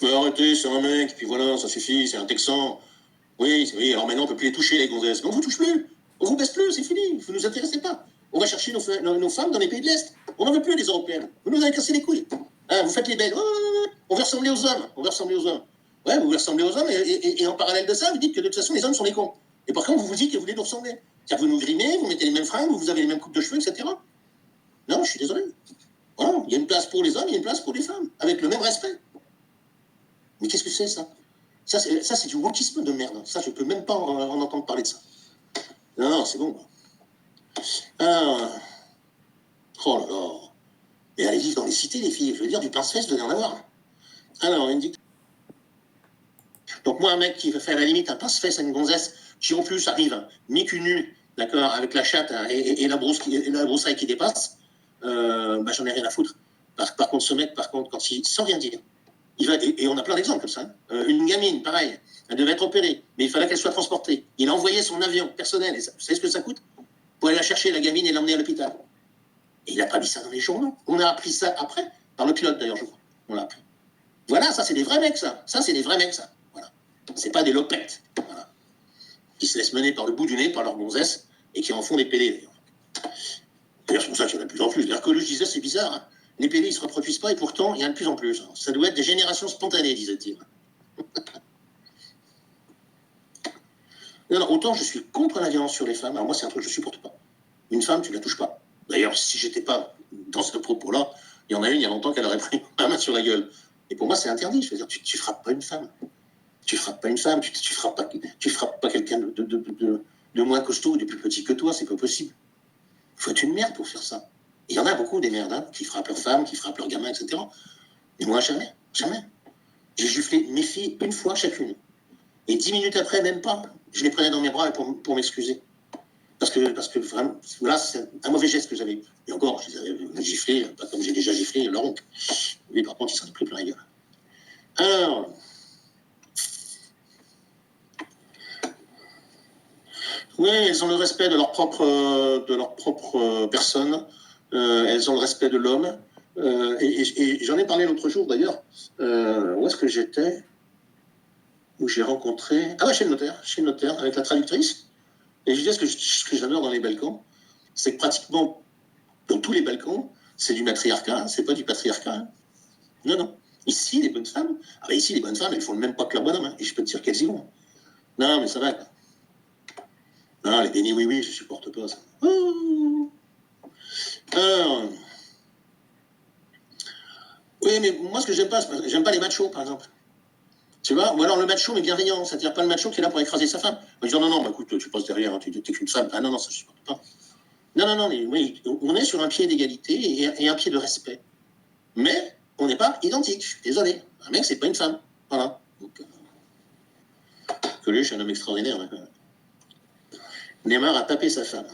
Mais arrêtez, c'est un mec, puis voilà, ça suffit, c'est un Texan. Oui, oui, alors maintenant on peut plus les toucher, les gonzesses. Mais on vous touche plus, on vous baisse plus, c'est fini, vous nous intéressez pas. On va chercher nos femmes dans les pays de l'Est. On n'en veut plus, les Européennes. Vous nous avez cassé les couilles. Hein, vous faites les belles. On veut ressembler aux hommes, on veut ressembler aux hommes. Ouais, vous voulez ressembler aux hommes, et en parallèle de ça, vous dites que de toute façon, les hommes sont des cons. Et par contre, vous vous dites que vous voulez nous ressembler. C'est-à-dire que vous nous grimez, vous mettez les mêmes fringues, vous avez les mêmes coupes de cheveux, etc. Non, je suis désolé. Voilà, il y a une place pour les hommes, il y a une place pour les femmes, avec le même respect. Mais qu'est-ce que c'est, ça? Ça, c'est du wokisme de merde. Ça, je peux même pas en entendre parler de ça. Non, non, c'est bon. Ah, oh là là. Et allez vivre dans les cités, les filles. Je veux dire, du pince-fesse, vous devez en avoir. Alors, il me dit... Donc moi, un mec qui veut faire à la limite un pince-fesse à une gonzesse, qui en plus arrive, hein, mi-cul nu, d'accord, avec la chatte hein, et la broussaille qui dépasse, bah, j'en ai rien à foutre. Par contre, ce mec, par contre, quand il, sans rien dire, il va, et on a plein d'exemples comme ça, hein. Une gamine, pareil, elle devait être opérée, mais il fallait qu'elle soit transportée. Il a envoyé son avion personnel, et ça, vous savez ce que ça coûte? Pour aller la chercher, la gamine, et l'emmener à l'hôpital. Et il n'a pas mis ça dans les journaux. On a appris ça après, par le pilote d'ailleurs, je crois. On l'a appris. Voilà, ça c'est des vrais mecs, ça. Ça c'est des vrais mecs, ça. Voilà. C'est pas des lopettes. Voilà. Qui se laissent mener par le bout du nez, par leur gonzesse, et qui en font des PD d'ailleurs. D'ailleurs, c'est pour ça qu'il y en a de plus en plus. D'ailleurs, que je disais, c'est bizarre. Hein. Les PD, ils se reproduisent pas, et pourtant, il y en a de plus en plus. Hein. Ça doit être des générations spontanées, disait-il. Non, autant je suis contre la violence sur les femmes. Alors moi, c'est un truc que je supporte pas. Une femme, tu la touches pas. D'ailleurs, si j'étais pas dans ce propos-là, il y en a une il y a longtemps qu'elle aurait pris ma main sur la gueule. Et pour moi, c'est interdit. Je veux dire, tu frappes pas une femme. Tu frappes pas une femme. Tu frappes pas quelqu'un de moins costaud, de plus petit que toi. C'est pas possible. Il faut être une merde pour faire ça. Il y en a beaucoup des merdes hein, qui frappent leurs femmes, qui frappent leurs gamins, etc. Mais moi, jamais. Jamais. J'ai giflé mes filles une fois chacune. Et 10 minutes après, même pas, je les prenais dans mes bras pour m'excuser. Parce que vraiment, là, c'est un mauvais geste que j'avais eu. Et encore, je les avais giflés, pas comme j'ai déjà giflé leur oncle. Lui, par contre, il s'en est pris plein la gueule. Alors, oui, elles ont le respect de leur propre personne. Elles ont le respect de l'homme. Et j'en ai parlé l'autre jour, d'ailleurs. Où est-ce que j'étais? Où j'ai rencontré... Ah ouais, chez le notaire, avec la traductrice. Et je disais ce que j'adore dans les Balkans, c'est que pratiquement dans tous les Balkans, c'est du matriarcat, hein, c'est pas du patriarcat. Hein. Non, non. Ici, les bonnes femmes, ici, les bonnes femmes, elles font le même pas que leurs bonhommes, hein, et je peux te dire qu'elles y vont. Non, mais ça va, quoi. Non, les bénis, oui, oui, je supporte pas ça. Oh. Alors, oui, mais moi, ce que j'aime pas les machos, par exemple. Tu vois, ou alors le macho mais bienveillant, c'est-à-dire pas le macho qui est là pour écraser sa femme. On va dire non, non, bah, écoute, tu passes derrière, hein, tu t'es qu'une femme. Ah non, non, ça je supporte pas. Non, non, non, mais, oui, on est sur un pied d'égalité et un pied de respect. Mais on n'est pas identique, je suis désolé. Un mec, c'est pas une femme. Voilà. Donc, Coluche, un homme extraordinaire. Hein. Neymar a tapé sa femme.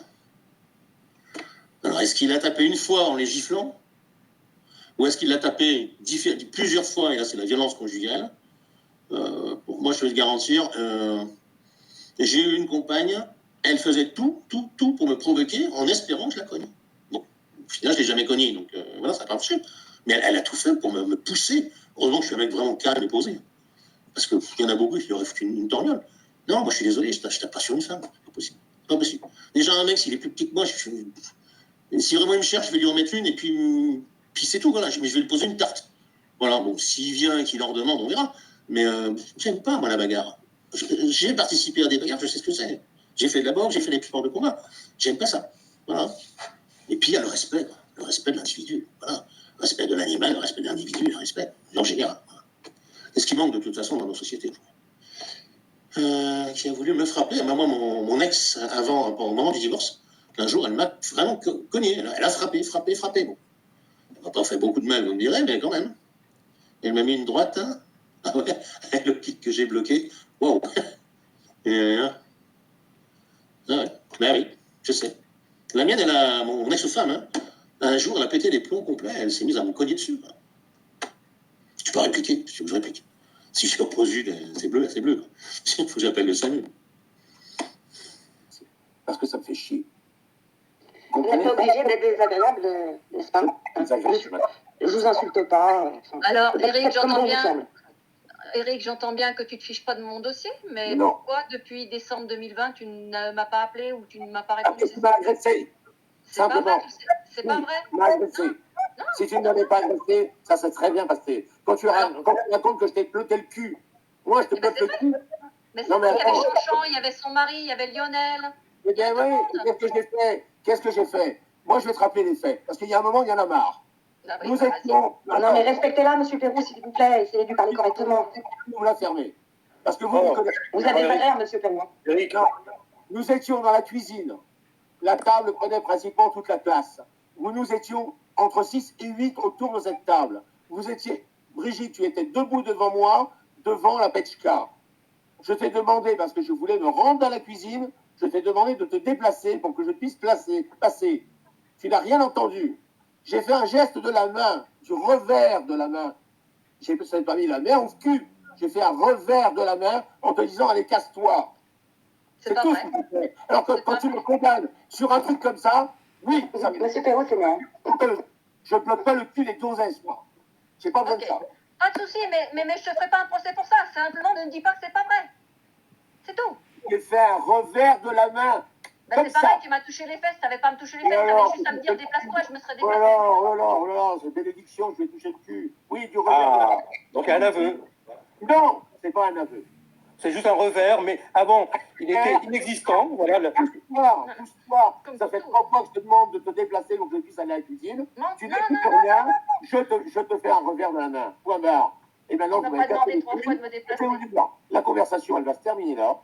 Alors, est-ce qu'il l'a tapé une fois en les giflant? Ou est-ce qu'il l'a tapé plusieurs fois, et là c'est la violence conjugale? Moi, je peux te garantir, j'ai eu une compagne, elle faisait tout pour me provoquer en espérant que je la cogne. Bon, au final, je ne l'ai jamais cognée, donc voilà, ça n'a pas marché. Mais elle a tout fait pour me pousser. Heureusement que je suis un mec vraiment calme et posé. Parce qu'il y en a beaucoup qui auraient foutu une torgnole. Non, moi je suis désolé, je tape pas sur une femme. C'est pas possible. C'est pas possible. Déjà, un mec, s'il est plus petit que moi, si vraiment il me cherche, je vais lui en mettre une et puis c'est tout. Voilà. Mais je vais lui poser une tarte. Voilà, bon, s'il vient et qu'il en redemande, on verra. Mais j'aime pas, moi, la bagarre. J'ai participé à des bagarres, je sais ce que c'est. J'ai fait de la boxe, j'ai fait des sports de combat. J'aime pas ça. Voilà. Et puis il y a le respect de l'individu. Voilà. Le respect de l'animal, le respect de l'individu, le respect en général. Voilà. C'est ce qui manque de toute façon dans nos sociétés. Qui a voulu me frapper. Moi, mon ex, au moment du divorce, un jour, elle m'a vraiment cogné. Elle a frappé. Bon. Elle m'a pas fait beaucoup de mal, vous me direz, mais quand même. Elle m'a mis une droite. Hein. Ah ouais, avec le kick que j'ai bloqué. Wow. Ah ouais. Ben oui, je sais. La mienne, mon ex-femme, hein, un jour, elle a pété les plombs complets, elle s'est mise à me cogner dessus. Je peux répliquer, si je réplique. Si je suis opposé, c'est bleu, c'est bleu. Il faut que j'appelle le SAMU. Parce que ça me fait chier. Vous n'êtes pas obligé d'être désagréable, n'est-ce pas? Je vous insulte pas. Alors, Eric, j'entends bien. Eric, j'entends bien que tu te fiches pas de mon dossier, mais Non. pourquoi depuis décembre 2020 tu ne m'as pas appelé ou tu ne m'as pas Parce répondu? que tu m'as agressé. C'est pas Simplement. vrai, c'est pas vrai. Tu m'as agressé. Si tu ne m'avais pas agressé, ça s'est très bien passé. Quand tu racontes que je t'ai pleuté le cul, moi je te pleute le cul. Mais c'est Non, mais vrai, il y avait attends. Chanchant, il y avait son mari, il y avait Lionel. Eh bien oui, qu'est-ce que j'ai fait? Qu'est-ce que j'ai fait? Moi je vais te rappeler les faits. Parce qu'il y a un moment, il y en a marre. Ah oui, Nous bah, étions. Non, mais respectez-la, monsieur Perrou, s'il vous plaît. Essayez de lui parler correctement. Vous la fermez. Parce que vous Oh. vous connaissez. Vous avez pas l'air, monsieur Perrou. Eric, Non. Nous étions dans la cuisine. La table prenait pratiquement toute la place. Nous étions entre 6 et 8 autour de cette table. Vous étiez, Brigitte, tu étais debout devant moi, devant la petchka. Je t'ai demandé, parce que je voulais me rendre dans la cuisine, je t'ai demandé de te déplacer pour que je puisse passer. Tu n'as rien entendu. J'ai fait un geste de la main, du revers de la main. Je n'ai pas mis la main au cul. J'ai fait un revers de la main en te disant, allez, casse-toi. c'est pas tout vrai. ce que tu fais. Alors que C'est quand pas tu vrai. me condamnes sur un truc comme ça, oui, ça me... Monsieur Perrou, c'est moi. Je ne bloque pas le cul des gonzesses, moi. J'ai pas besoin Ok. de ça. Pas de souci, mais je te ferai pas un procès pour ça. Simplement, ne me dis pas que c'est pas vrai. C'est tout. J'ai fait un revers de la main. Ben, Comme c'est pareil, ça. tu m'as touché les fesses, tu n'avais pas à me toucher les fesses, tu Alors, avais juste à me dire déplace-toi, je me serais Oh déplacée. là, oh là, oh là, c'est bénédiction, je vais toucher le cul. Oui, du revers de la ah, main. donc il y a un aveu. Non, c'est pas un aveu. C'est juste un revers, mais avant, il était inexistant. Voilà. Pousse-toi. Comme Ça fait tout. 3 fois que je te demande de te déplacer pour que je puisse aller à la cuisine. Non, Tu non, n'écoutes non, rien, je te fais un revers de la main. Point barre. Et maintenant, on je m'a vais pas demandé casser 3 les fois de couilles. me déplacer. La conversation, elle va se terminer là.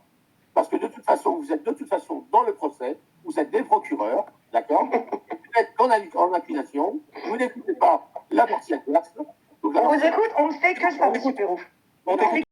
Parce que de toute façon, vous êtes de toute façon dans le procès, vous êtes des procureurs, d'accord? Vous êtes en accusation, vous n'écoutez pas la partie adverse. On vous écoute, on ne fait que ça, monsieur Perrou. On t'écoute.